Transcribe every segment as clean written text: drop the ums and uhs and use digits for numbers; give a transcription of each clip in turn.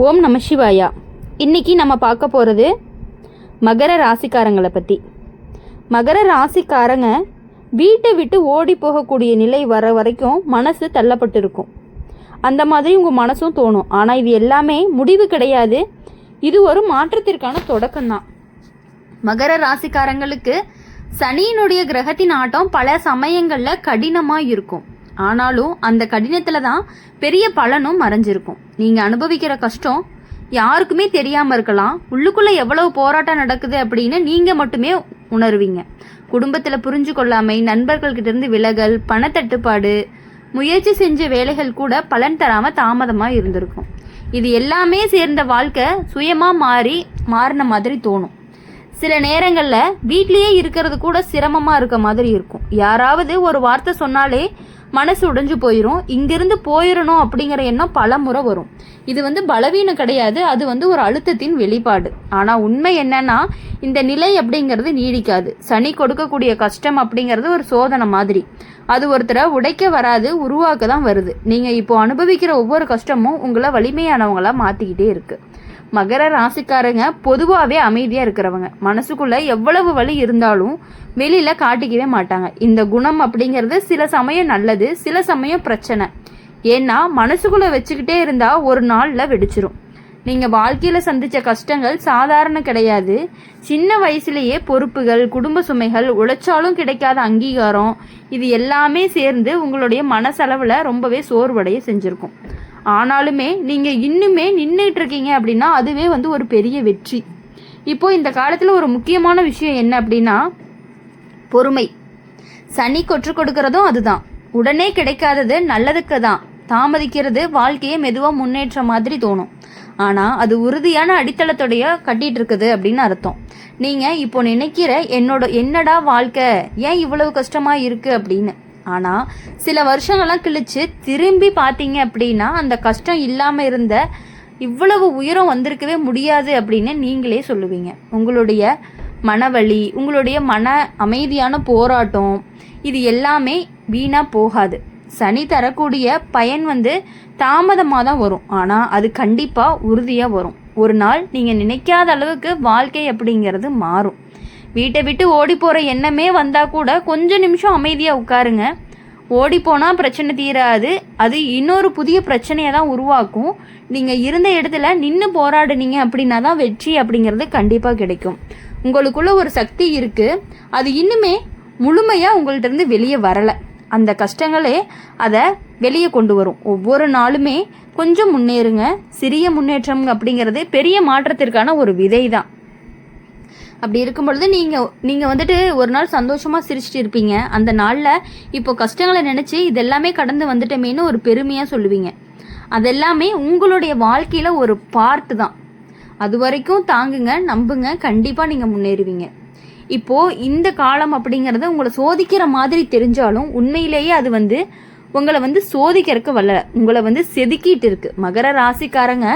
ஓம் நம சிவாயா. இன்னைக்கு நம்ம பார்க்க போகிறது மகர ராசிக்காரங்களை பற்றி. மகர ராசிக்காரங்க வீட்டை விட்டு ஓடி போகக்கூடிய நிலை வர வரைக்கும் மனசு தள்ளப்பட்டு இருக்கும். அந்த மாதிரி உங்கள் மனசும் தோணும். ஆனால் இது எல்லாமே முடிவு கிடையாது, இது ஒரு மாற்றத்திற்கான தொடக்கம்தான். மகர ராசிக்காரங்களுக்கு சனியினுடைய கிரகத்தின் ஆட்டம் பல சமயங்களில் கடினமாக இருக்கும். ஆனாலும் அந்த கடினத்தில் தான் பெரிய பலனும் மறைஞ்சிருக்கும். நீங்கள் அனுபவிக்கிற கஷ்டம் யாருக்குமே தெரியாமல் இருக்கலாம். உள்ளுக்குள்ளே எவ்வளவு போராட்டம் நடக்குது அப்படின்னு நீங்கள் மட்டுமே உணர்வீங்க. குடும்பத்தில் புரிஞ்சு கொள்ளாமை, நண்பர்கள்கிட்ட இருந்து விலகல், பணத்தட்டுப்பாடு, முயற்சி செஞ்ச வேலைகள் கூட பலன் தராமல் தாமதமாக இருந்திருக்கும். இது எல்லாமே சேர்ந்த வாழ்க்கை சுயமாக மாறின மாதிரி தோணும். சில நேரங்களில் வீட்லேயே இருக்கிறது கூட சிரமமாக இருக்க மாதிரி இருக்கும். யாராவது ஒரு வார்த்தை சொன்னாலே மனசு உடைஞ்சு போயிடும். இங்கிருந்து போயிடணும் அப்படிங்கிற எண்ணம் பல முறை வரும். இது பலவீனம் கிடையாது, அது ஒரு அழுத்தத்தின் வெளிப்பாடு. ஆனால் உண்மை என்னன்னா, இந்த நிலை அப்படிங்கிறது நீடிக்காது. சனி கொடுக்கக்கூடிய கஷ்டம் அப்படிங்கிறது ஒரு சோதனை மாதிரி. அது ஒருத்தரை உடைக்க வராது, உருவாக்க தான் வருது. நீங்கள் இப்போ அனுபவிக்கிற ஒவ்வொரு கஷ்டமும் உங்களை வலிமையானவங்களா மாற்றிக்கிட்டே இருக்கு. மகர ராசிக்காரங்க பொதுவாகவே அமைதியாக இருக்கிறவங்க. மனசுக்குள்ள எவ்வளவு வலி இருந்தாலும் வெளியில காட்டிக்கவே மாட்டாங்க. இந்த குணம் அப்படிங்கிறது சில சமயம் நல்லது, சில சமயம் பிரச்சனை. ஏன்னா மனசுக்குள்ள வச்சுக்கிட்டே இருந்தா ஒரு நாள்ல வெடிச்சிரும். நீங்க வாழ்க்கையில சந்திச்ச கஷ்டங்கள் சாதாரண கிடையாது. சின்ன வயசுலேயே பொறுப்புகள், குடும்ப சுமைகள், உழைச்சாலும் கிடைக்காத அங்கீகாரம், இது எல்லாமே சேர்ந்து உங்களுடைய மனசளவுல ரொம்பவே சோர்வடைய செஞ்சிருக்கும். ஆனாலுமே நீங்க இன்னுமே நின்றுட்டு இருக்கீங்க அப்படின்னா அதுவே ஒரு பெரிய வெற்றி. இப்போ இந்த காலத்துல ஒரு முக்கியமான விஷயம் என்ன அப்படின்னா பொறுமை. சனி கொற்றுக் கொடுக்கறதும் அதுதான். உடனே கிடைக்காதது நல்லதுக்கு தான். தாமதிக்கிறது வாழ்க்கையை மெதுவா முன்னேற்ற மாதிரி தோணும். ஆனா அது உறுதியான அடித்தளத்தோடைய கட்டிட்டு இருக்குது அப்படின்னு அர்த்தம். நீங்க இப்போ நினைக்கிற என்னடா வாழ்க்கை, ஏன் இவ்வளவு கஷ்டமா இருக்கு அப்படின்னு. ஆனால் சில வருஷங்கள்லாம் கழிச்சு திரும்பி பார்த்தீங்க அப்படின்னா அந்த கஷ்டம் இல்லாமல் இருந்த இவ்வளவு உயரம் வந்திருக்கவே முடியாது அப்படின்னு நீங்களே சொல்லுவீங்க. உங்களுடைய மனவலி, உங்களுடைய மன அமைதியான போராட்டம், இது எல்லாமே வீணாக போகாது. சனி தரக்கூடிய பயன் தாமதமாக தான் வரும், ஆனால் அது கண்டிப்பாக உறுதியாக வரும். ஒரு நாள் நீங்கள் நினைக்காத அளவுக்கு வாழ்க்கை அப்படிங்கிறது மாறும். வீட்டை விட்டு ஓடி போகிற எண்ணமே வந்தால் கூட கொஞ்ச நிமிஷம் அமைதியாக உட்காருங்க. ஓடி போனால் பிரச்சனை தீராது, அது இன்னொரு புதிய பிரச்சனையை தான் உருவாக்கும். நீங்கள் இருந்த இடத்துல நின்று போராடுனீங்க அப்படின்னா தான் வெற்றி அப்படிங்கிறது கண்டிப்பாக கிடைக்கும். உங்களுக்குள்ள ஒரு சக்தி இருக்குது, அது இன்னுமே முழுமையாக உங்கள்கிட்ட இருந்து வெளியே வரலை. அந்த கஷ்டங்களே அதை வெளியே கொண்டு வரும். ஒவ்வொரு நாளுமே கொஞ்சம் முன்னேறுங்க. சிறிய முன்னேற்றம் அப்படிங்கிறது பெரிய மாற்றத்திற்கான ஒரு விதை தான். அப்படி இருக்கும் பொழுது நீங்கள் ஒரு நாள் சந்தோஷமாக சிரிச்சிட்டு இருப்பீங்க. அந்த நாளில் இப்போ கஷ்டங்களை நினச்சி இதெல்லாமே கடந்து வந்துட்டோமேன்னு ஒரு பெருமையாக சொல்லுவீங்க. அதெல்லாமே உங்களுடைய வாழ்க்கையில் ஒரு பார்ட்டு தான். அது வரைக்கும் தாங்குங்க, நம்புங்க, கண்டிப்பாக நீங்கள் முன்னேறுவீங்க. இப்போது இந்த காலம் அப்படிங்கிறது உங்களை சோதிக்கிற மாதிரி தெரிஞ்சாலும் உண்மையிலேயே அது உங்களை சோதிக்கிறதுக்கு வரல, உங்களை செதுக்கிட்டு இருக்கு. மகர ராசிக்காரங்க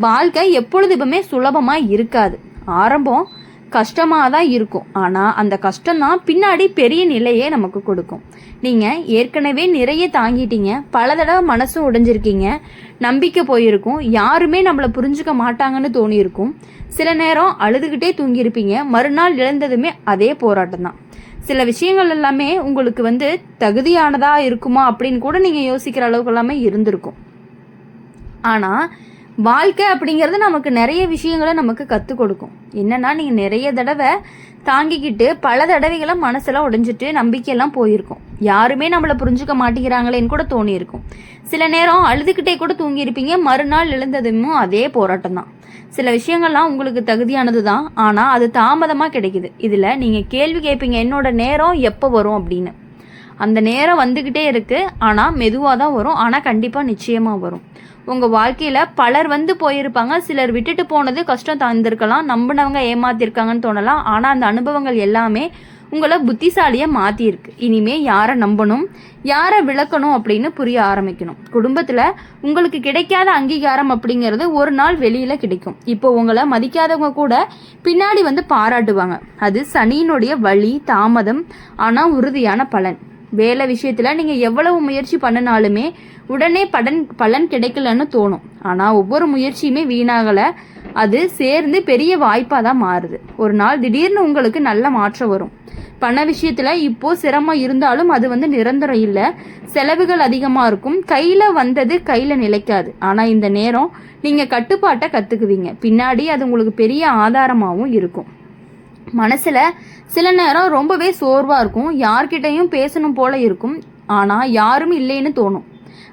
வாழ்க்கை எப்பொழுதுமே சுலபமாக இருக்காது. ஆரம்பம் கஷ்டமாக தான் இருக்கும், ஆனால் அந்த கஷ்டம்தான் பின்னாடி பெரிய நிலையே நமக்கு கொடுக்கும். நீங்கள் ஏற்கனவே நிறைய தாங்கிட்டீங்க, பல தடவை மனசும் உடைஞ்சிருக்கீங்க, நம்பிக்கை போயிருக்கும், யாருமே நம்மளை புரிஞ்சுக்க மாட்டாங்கன்னு தோணியிருக்கும். சில நேரம் அழுதுகிட்டே தூங்கியிருப்பீங்க, மறுநாள் இழந்ததுமே அதே போராட்டம் தான். சில விஷயங்கள் எல்லாமே உங்களுக்கு தகுதியானதா இருக்குமா அப்படின்னு கூட நீங்கள் யோசிக்கிற அளவுக்கு எல்லாமே இருந்திருக்கும். ஆனால் வாழ்க்கை அப்படிங்கிறது நமக்கு நிறைய விஷயங்களை நமக்கு கற்றுக் கொடுக்கும். என்னன்னா, நீங்கள் நிறைய தடவை தாங்கிக்கிட்டு பல தடவைகளை மனசெல்லாம் உடைஞ்சிட்டு நம்பிக்கையெல்லாம் போயிருக்கும். யாருமே நம்மளை புரிஞ்சுக்க மாட்டேங்கிறாங்களேன்னு கூட தோணியிருக்கும். சில நேரம் அழுதுகிட்டே கூட தூங்கியிருப்பீங்க, மறுநாள் எழுந்ததுமே அதே போராட்டம் தான். சில விஷயங்கள்லாம் உங்களுக்கு தகுதியானது தான், ஆனால் அது தாமதமாக கிடைக்குது. இதில் நீங்கள் கேள்வி கேட்பீங்க, என்னோட நேரம் எப்போ வரும் அப்படின்னு. அந்த நேரம் வந்துக்கிட்டே இருக்குது, ஆனால் மெதுவாக தான் வரும், ஆனால் கண்டிப்பாக நிச்சயமாக வரும். உங்கள் வாழ்க்கையில் பலர் போயிருப்பாங்க, சிலர் விட்டுட்டு போனது கஷ்டம் தந்திருக்கலாம், நம்பினவங்க ஏமாத்திருக்காங்கன்னு தோணலாம். ஆனால் அந்த அனுபவங்கள் எல்லாமே உங்களை புத்திசாலியாக மாற்றிருக்கு. இனிமே யாரை நம்பணும், யாரை விளக்கணும் அப்படின்னு புரிய ஆரம்பிக்கணும். குடும்பத்தில் உங்களுக்கு கிடைக்காத அங்கீகாரம் அப்படிங்கிறது ஒரு நாள் வெளியில் கிடைக்கும். இப்போ உங்களை மதிக்காதவங்க கூட பின்னாடி பாராட்டுவாங்க. அது சனியினுடைய வழி, தாமதம், ஆனால் உறுதியான பலன். வேலை விஷயத்தில் நீங்கள் எவ்வளவு முயற்சி பண்ணினாலுமே உடனே பலன் கிடைக்கலன்னு தோணும். ஆனால் ஒவ்வொரு முயற்சியுமே வீணாகலை, அது சேர்ந்து பெரிய வாய்ப்பாக தான் மாறுது. ஒரு நாள் திடீர்னு உங்களுக்கு நல்ல மாற்றம் வரும். பண விஷயத்தில் இப்போது சிரமம் இருந்தாலும் அது நிரந்தரம் இல்லை. செலவுகள் அதிகமாக இருக்கும். கையில் வந்தது கையில் நிலைக்காது. ஆனால் இந்த நேரம் நீங்கள் கட்டுப்பாட்டை கற்றுக்குவீங்க. பின்னாடி அது உங்களுக்கு பெரிய ஆதாரமாகவும் இருக்கும். மனசில் சில நேரம் ரொம்பவே சோர்வாக இருக்கும். யார்கிட்டையும் பேசணும் போல இருக்கும். ஆனால் யாரும் இல்லைன்னு தோணும்.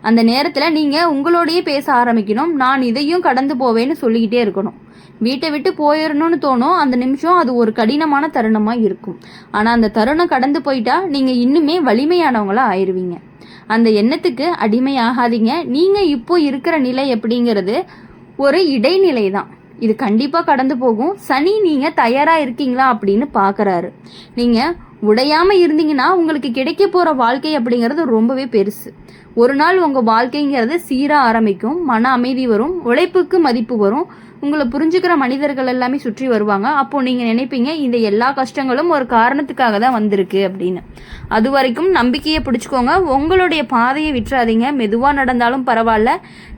அந்த நேரத்தில் நீங்கள் உங்களோடையே பேச ஆரம்பிக்கணும். நான் இதையும் கடந்து போவேன்னு சொல்லிக்கிட்டே இருக்கணும். வீட்டை விட்டு போயிடணும்னு தோணும். அந்த நிமிஷம் அது ஒரு கடினமான தருணமாக இருக்கும். ஆனால் அந்த தருணம் கடந்து போயிட்டா நீங்கள் இன்னுமே வலிமையானவங்களா ஆயிடுவீங்க. அந்த எண்ணத்துக்கு அடிமையாகாதீங்க. நீங்கள் இப்போ இருக்கிற நிலை எப்படிங்கிறது ஒரு இடைநிலை தான். இது கண்டிப்பாக கடந்து போகும். சனி நீங்கள் தயாராக இருக்கீங்களா அப்படின்னு பார்க்குறாரு. நீங்கள் உடையாமல் இருந்தீங்கன்னா உங்களுக்கு கிடைக்க போகிற வாழ்க்கை அப்படிங்கிறது ரொம்பவே பெருசு. ஒரு நாள் உங்கள் வாழ்க்கைங்கிறது சீராக ஆரம்பிக்கும். மன அமைதி வரும். உழைப்புக்கு மதிப்பு வரும். உங்களை புரிஞ்சுக்கிற மனிதர்கள் எல்லாமே சுற்றி வருவாங்க. அப்போது நீங்கள் நினைப்பீங்க இந்த எல்லா கஷ்டங்களும் ஒரு காரணத்துக்காக தான் வந்திருக்கு அப்படின்னு. அது வரைக்கும் நம்பிக்கையை பிடிச்சிக்கோங்க. உங்களுடைய பாதையை விட்டுறாதீங்க. மெதுவாக நடந்தாலும் பரவாயில்ல,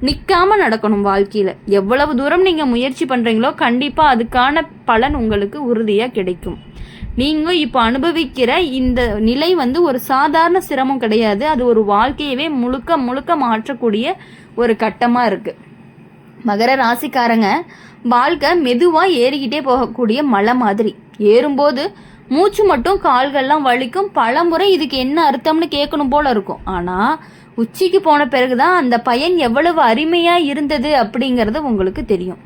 நிற்காமல் நடக்கணும். வாழ்க்கையில் எவ்வளவு தூரம் நீங்கள் முயற்சி பண்ணுறீங்களோ கண்டிப்பாக அதுக்கான பலன் உங்களுக்கு உறுதியாக கிடைக்கும். நீங்கள் இப்போ அனுபவிக்கிற இந்த நிலை ஒரு சாதாரண சிரமம் கிடையாது. அது ஒரு வாழ்க்கையவே முழுக்க முழுக்க மாற்றக்கூடிய ஒரு கட்டமாக இருக்குது. மகர ராசிக்காரங்க வாழ்க்கை மெதுவாக ஏறிக்கிட்டே போகக்கூடிய மலை மாதிரி. ஏறும்போது மூச்சு மட்டும் கால்கள்லாம் வலிக்கும். பலமுறை இதுக்கு என்ன அர்த்தம்னு கேட்கணும் போல இருக்கும். ஆனால் உச்சிக்கு போன பிறகுதான் அந்த பயன் எவ்வளவு அருமையாக இருந்தது அப்படிங்கிறது உங்களுக்கு தெரியும்.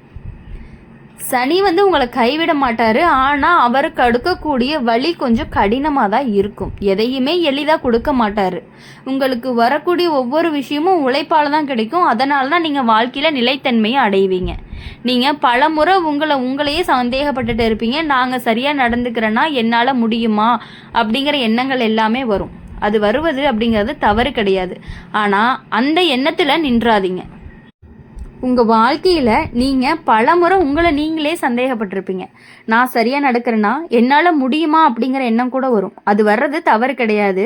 சனி உங்களை கைவிட மாட்டாரு. ஆனால் அவருக்கு அடுக்கக்கூடிய வழி கொஞ்சம் கடினமாக தான் இருக்கும். எதையுமே எளிதாக கொடுக்க மாட்டாரு. உங்களுக்கு வரக்கூடிய ஒவ்வொரு விஷயமும் உழைப்பால் தான் கிடைக்கும். அதனால தான் நீங்கள் வாழ்க்கையில் நிலைத்தன்மையை அடைவீங்க. நீங்கள் பல முறை உங்களையே சந்தேகப்பட்டுட்டு இருப்பீங்க. நாங்கள் சரியாக நடந்துக்கிறேன்னா என்னால் முடியுமா அப்படிங்கிற எண்ணங்கள் எல்லாமே வரும். அது வருவது அப்படிங்கிறது தவறு கிடையாது. ஆனால் அந்த எண்ணத்தில் நின்றாதீங்க. உங்கள் வாழ்க்கையில் நீங்கள் பல முறை உங்களை நீங்களே சந்தேகப்பட்டிருப்பீங்க. நான் சரியாக நடக்கிறேன்னா என்னால் முடியுமா அப்படிங்கிற எண்ணம் கூட வரும். அது வர்றது தவறு கிடையாது.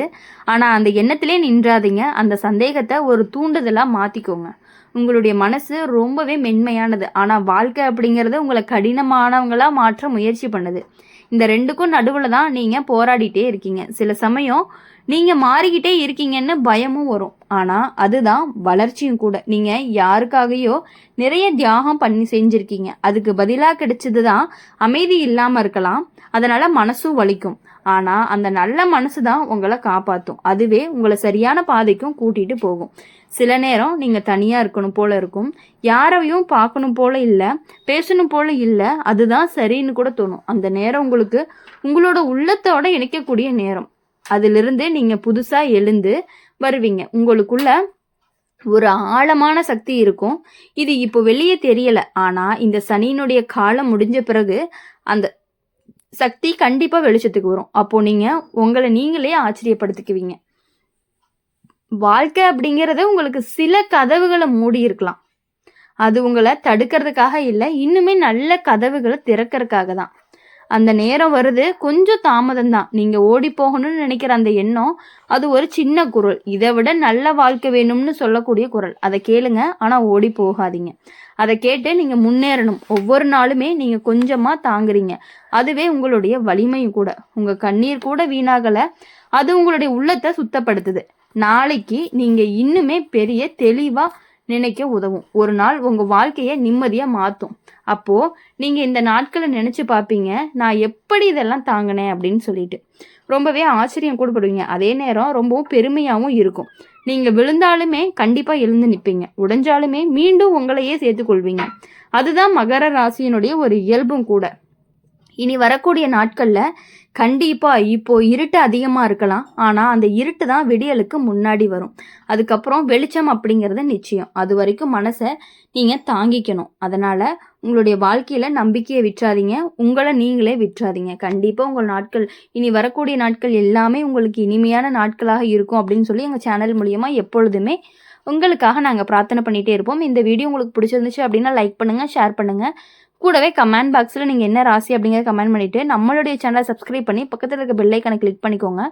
ஆனால் அந்த எண்ணத்திலே நின்றாதீங்க. அந்த சந்தேகத்தை ஒரு தூண்டுதலாக மாற்றிக்கோங்க. உங்களுடைய மனசு ரொம்பவே மென்மையானது. ஆனால் வாழ்க்கை அப்படிங்கிறது உங்களை கடினமானவங்களாக மாற்ற முயற்சி பண்ணுது. இந்த ரெண்டுக்கும் நடுவில் தான் நீங்கள் போராடிட்டே இருக்கீங்க. சில சமயம் நீங்கள் மாறிக்கிட்டே இருக்கீங்கன்னு பயமும் வரும். ஆனால் அதுதான் வளர்ச்சியும் கூட. நீங்கள் யாருக்காகையோ நிறைய தியாகம் பண்ணி செஞ்சுருக்கீங்க. அதுக்கு பதிலாக கிடைச்சது தான் அமைதி இல்லாமல் இருக்கலாம். அதனால் மனசும் வலிக்கும். ஆனால் அந்த நல்ல மனசு தான் உங்களை காப்பாற்றும். அதுவே உங்களை சரியான பாதைக்கும் கூட்டிகிட்டு போகும். சில நேரம் நீங்கள் தனியாக இருக்கணும் போல இருக்கும். யாரையும் பார்க்கணும் போல இல்லை, பேசணும் போல இல்லை. அதுதான் சரின்னு கூட தோணும். அந்த நேரம் உங்களுக்கு உங்களோட உள்ளத்தோட இணைக்கக்கூடிய நேரம். அதிலிருந்து நீங்கள் புதுசாக எழுந்து வருவீங்க. உங்களுக்குள்ள ஒரு ஆழமான சக்தி இருக்கும். இது இப்போ வெளியே தெரியலை. ஆனால் இந்த சனியினுடைய காலம் முடிஞ்ச பிறகு அந்த சக்தி கண்டிப்பாக வெளிச்சத்துக்கு வரும். அப்போது நீங்கள் உங்களை நீங்களே ஆச்சரியப்படுத்திக்குவீங்க. வாழ்க்கை அப்படிங்கிறது உங்களுக்கு சில கதவுகளை மூடி இருக்கலாம். அது உங்களை தடுக்கிறதுக்காக இல்லை, இன்னுமே நல்ல கதவுகளை திறக்கிறதுக்காக தான். அந்த நேரம் வருது, கொஞ்சம் தாமதம் தான். நீங்கள் ஓடி போகணும்னு நினைக்கிற அந்த எண்ணம் அது ஒரு சின்ன குரல். இதை விட நல்ல வாழ்க்கை வேணும்னு சொல்லக்கூடிய குரல். அதை கேளுங்க, ஆனால் ஓடி போகாதீங்க. அதை கேட்டு நீங்கள் முன்னேறணும். ஒவ்வொரு நாளுமே நீங்கள் கொஞ்சமாக தாங்குறீங்க. அதுவே உங்களுடைய வலிமையும் கூட. உங்கள் கண்ணீர் கூட வீணாகலை. அது உங்களுடைய உள்ளத்தை சுத்தப்படுத்துது. நாளைக்கு நீங்கள் இன்னுமே பெரிய தெளிவாக நினைக்க உதவும். ஒரு நாள் உங்கள் வாழ்க்கையை நிம்மதியாக மாற்றும். அப்போது நீங்கள் இந்த நாட்களை நினச்சி பார்ப்பீங்க, நான் எப்படி இதெல்லாம் தாங்கினேன் அப்படின்னு சொல்லிட்டு ரொம்பவே ஆச்சரியம் கூட படுவீங்க. அதே நேரம் ரொம்பவும் பெருமையாகவும் இருக்கும். நீங்கள் விழுந்தாலுமே கண்டிப்பாக எழுந்து நிற்பீங்க. உடைஞ்சாலுமே மீண்டும் உங்களையே சேர்த்துக்கொள்வீங்க. அதுதான் மகர ராசியினுடைய ஒரு இயல்பும் கூட. இனி வரக்கூடிய நாட்களில் கண்டிப்பாக இப்போது இருட்டு அதிகமாக இருக்கலாம். ஆனால் அந்த இருட்டு தான் விடியலுக்கு முன்னாடி வரும். அதுக்கப்புறம் வெளிச்சம் அப்படிங்கிறது நிச்சயம். அது வரைக்கும் மனசை நீங்கள் தாங்கிக்கணும். அதனால் உங்களுடைய வாழ்க்கையில் நம்பிக்கையை விட்டுறாதீங்க. உங்களை நீங்களே விட்டுறாதீங்க. கண்டிப்பாக உங்கள் நாட்கள் இனி வரக்கூடிய நாட்கள் எல்லாமே உங்களுக்கு இனிமையான நாட்களாக இருக்கும் அப்படின்னு சொல்லி எங்கள் சேனல் மூலியமாக எப்பொழுதுமே உங்களுக்காக நாங்கள் பிரார்த்தனை பண்ணிகிட்டே இருப்போம். இந்த வீடியோ உங்களுக்கு பிடிச்சிருந்துச்சு அப்படின்னா லைக் பண்ணுங்கள், ஷேர் பண்ணுங்கள். கூடவே கமெண்ட் பாக்ஸில் நீங்கள் என்ன ராசி அப்படிங்கிறத கமெண்ட் பண்ணிவிட்டு நம்மளுடைய சேனலை சப்ஸ்கிரைப் பண்ணி பக்கத்தில் இருக்க பெல் ஐக்கானை கிளிக் பண்ணிக்கோங்க.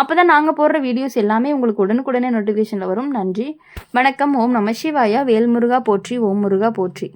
அப்போ தான் நாங்கள் போடுற வீடியோஸ் எல்லாமே உங்களுக்கு உடனுக்குடனே நோட்டிஃபிகேஷனில் வரும். நன்றி, வணக்கம். ஓம் நம சிவாயா. வேல்முருகா போற்றி, ஓம் முருகா போற்றி.